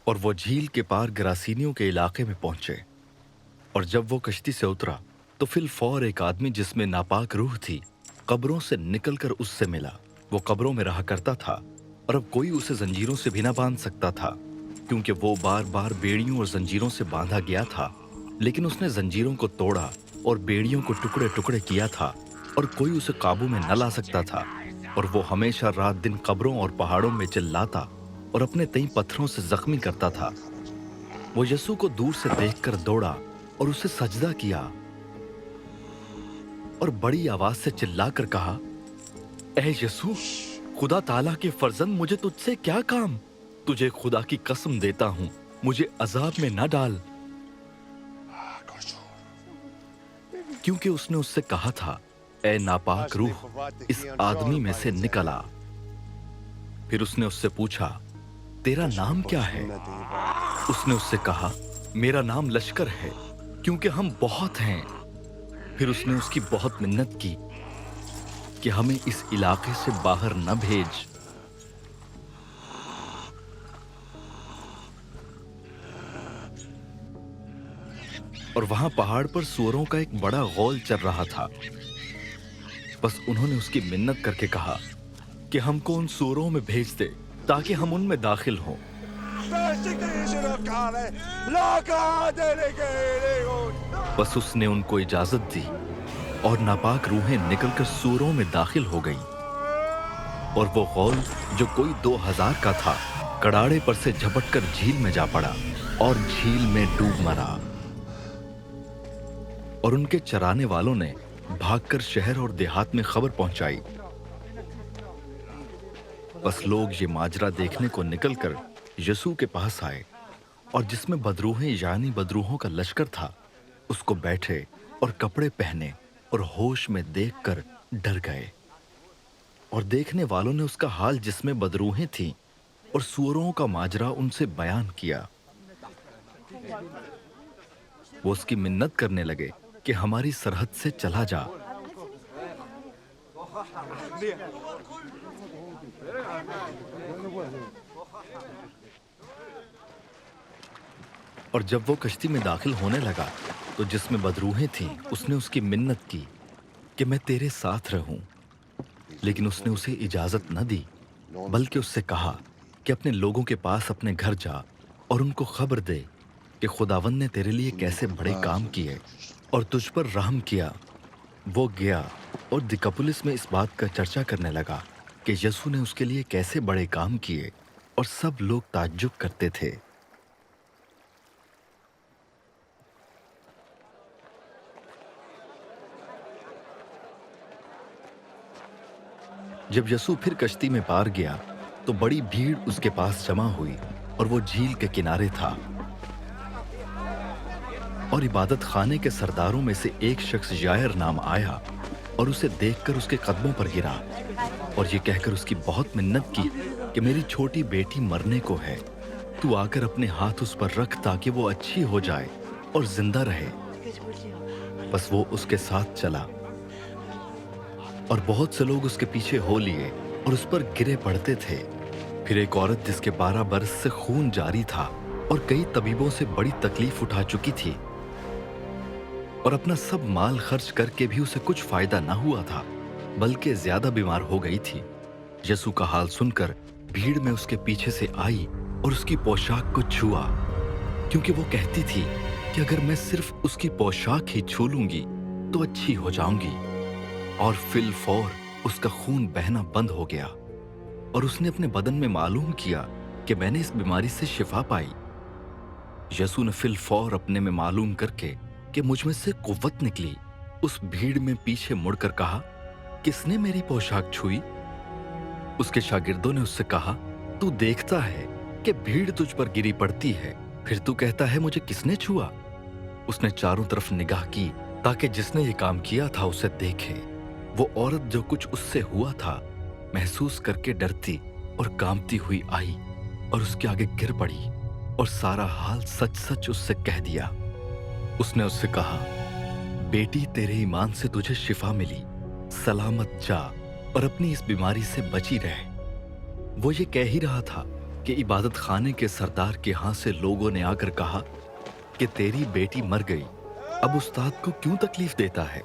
और वो झील के पार गरासीनियों के इलाके में पहुंचे। और जब वो कश्ती से उतरा तो फिलफौर एक आदमी जिसमें नापाक रूह थी कब्रों से निकलकर उससे मिला। वो कब्रों में रहा करता था और अब कोई उसे जंजीरों से भी ना बांध सकता था, क्योंकि वो बार बार बेड़ियों और जंजीरों से बांधा गया था। लेकिन उसने जंजीरों को तोड़ा और बेड़ियों को टुकड़े टुकड़े किया था और कोई उसे काबू में न ला सकता था। और वो हमेशा रात दिन कब्रों और पहाड़ों में चिल्लाता और अपने तई पत्थरों से जख्मी करता था। वो यीशु को दूर से देखकर दौड़ा और उसे सजदा किया और बड़ी आवाज से चिल्लाकर कहा, ऐ यीशु, खुदा ताला के फर्जंद, मुझे तुझसे क्या काम? तुझे खुदा की कसम देता हूं, मुझे अजाब में न डाल। क्योंकि उसने उससे कहा था, ऐ नापाक रूह, इस आदमी में से निकल आ। फिर उसने उससे पूछा, तेरा नाम क्या है? उसने उससे कहा, मेरा नाम लश्कर है, क्योंकि हम बहुत हैं। फिर उसने उसकी बहुत मिन्नत की कि हमें इस इलाके से बाहर न भेज। और वहां पहाड़ पर सूअरों का एक बड़ा गौल चल रहा था। बस उन्होंने उसकी मिन्नत करके कहा कि हमको उन सूअरों में भेज दे ताकि हम उनमें दाखिल हों। बस उसने उनको इजाजत दी और नापाक रूहें निकलकर सूअरों में दाखिल हो गईं। और वो गौल जो कोई 2000 का था कड़ाड़े पर से झपटकर झील में जा पड़ा और झील में डूब मरा। और उनके चराने वालों ने भागकर शहर और देहात में खबर पहुंचाई। बस लोग ये माजरा देखने को निकलकर यीशु के पास आए और जिसमें बदरूहें यानी बदरूहों का लश्कर था उसको बैठे और कपड़े पहने और होश में देखकर डर गए। और देखने वालों ने उसका हाल जिसमें बदरूहें थीं और सूअरों का माजरा उनसे बयान किया। वो उसकी मिन्नत करने लगे कि हमारी सरहद से चला जा। और जब वो कश्ती में दाखिल होने लगा तो जिसमें बदरूहें थीं उसने उसकी मिन्नत की कि मैं तेरे साथ रहूं। लेकिन उसने उसे इजाजत न दी, बल्कि उससे कहा कि अपने लोगों के पास अपने घर जा और उनको खबर दे कि खुदावंद ने तेरे लिए कैसे बड़े काम किए और तुझ पर रहम किया। वो गया और दिकापुलिस में इस बात का चर्चा करने लगा कि यीशु ने उसके लिए कैसे बड़े काम किए, और सब लोग ताज्जुब करते थे। जब यीशु फिर कश्ती में पार गया तो बड़ी भीड़ उसके पास जमा हुई और वो झील के किनारे था। और इबादत खाने के सरदारों में से एक शख्स यायर नाम आया और उसे देखकर उसके कदमों पर गिरा और ये कहकर उसकी बहुत मिन्नत की कि मेरी छोटी बेटी मरने को है, तू आकर अपने हाथ उस पर रख ताकि वो अच्छी हो जाए और जिंदा रहे। बस वो उसके साथ चला और बहुत से लोग उसके पीछे हो लिए और उस पर गिरे पड़ते थे। फिर एक औरत जिसके 12 बरस से खून जारी था और कई तबीबों से बड़ी तकलीफ उठा चुकी थी और अपना सब माल खर्च करके भी उसे कुछ फायदा ना हुआ था, बल्कि ज्यादा बीमार हो गई थी, यीशु का हाल सुनकर भीड़ में उसके पीछे से आई और उसकी पोशाक को छुआ, क्योंकि वो कहती थी कि अगर मैं सिर्फ उसकी पोशाक ही छू लूंगी तो अच्छी हो जाऊंगी। और फिलफौर उसका खून बहना बंद हो गया और उसने अपने बदन में मालूम किया कि मैंने इस बीमारी से शिफा पाई। यीशु ने फिलफौर अपने में मालूम करके कि मुझ में से कुव्वत निकली, उस भीड़ में पीछे मुड़कर कहा, किसने मेरी पोशाक छुई? उसके शागिर्दों ने उससे कहा, तू देखता है कि भीड़ तुझ पर गिरी पड़ती है, फिर तू कहता है मुझे किसने छुआ? उसने चारों तरफ निगाह की ताकि जिसने ये काम किया था उसे देखे। वो औरत जो कुछ उससे हुआ था महसूस करके डरती और कांपती हुई आई और उसके आगे गिर पड़ी और सारा हाल सच सच उससे कह दिया। उसने उससे कहा, बेटी तेरे ईमान से तुझे शिफा मिली, सलामत जा और अपनी इस बीमारी से बची रह। वो ये कह ही रहा था कि इबादत खाने के सरदार के यहाँ से लोगों ने आकर कहा कि तेरी बेटी मर गई, अब उस्ताद को क्यों तकलीफ देता है।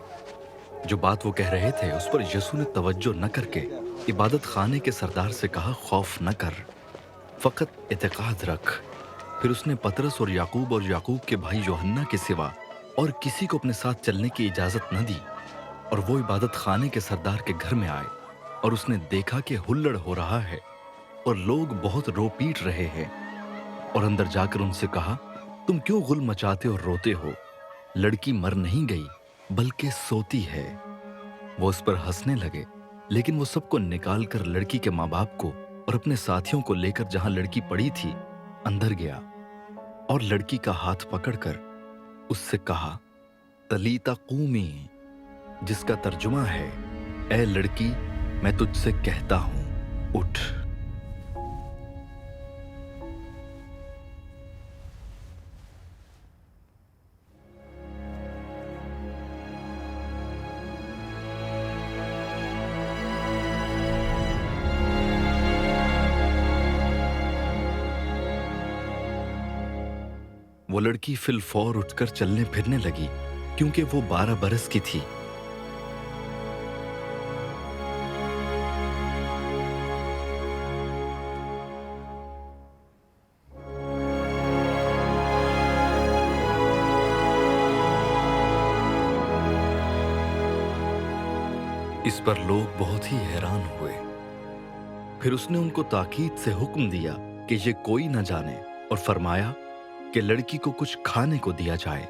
जो बात वो कह रहे थे उस पर यसू ने तवज्जो न करके इबादत खाने के सरदार से कहा, खौफ न कर, फकत इत्काद रख। फिर उसने पतरस और याकूब के भाई यूहन्ना के सिवा और किसी को अपने साथ चलने की इजाजत न दी, और वो इबादत खाने के सरदार के घर में आए और उसने देखा कि हुल्लड़ हो रहा है और लोग बहुत रो पीट रहे हैं, और अंदर जाकर उनसे कहा, तुम क्यों गुल मचाते और रोते हो, लड़की मर नहीं गई बल्कि सोती है। वो उस पर हंसने लगे, लेकिन वो सबको निकाल कर लड़की के माँ बाप को और अपने साथियों को लेकर जहां लड़की पड़ी थी अंदर गया, और लड़की का हाथ पकड़कर उससे कहा, तलीता कूमी, जिसका तर्जुमा है, ए लड़की मैं तुझसे कहता हूं, उठ। वो लड़की फिलफौर उठकर चलने फिरने लगी, क्योंकि वो 12 बरस की थी। इस पर लोग बहुत ही हैरान हुए। फिर उसने उनको ताकीद से हुक्म दिया कि ये कोई न जाने, और फरमाया कि लड़की को कुछ खाने को दिया जाए।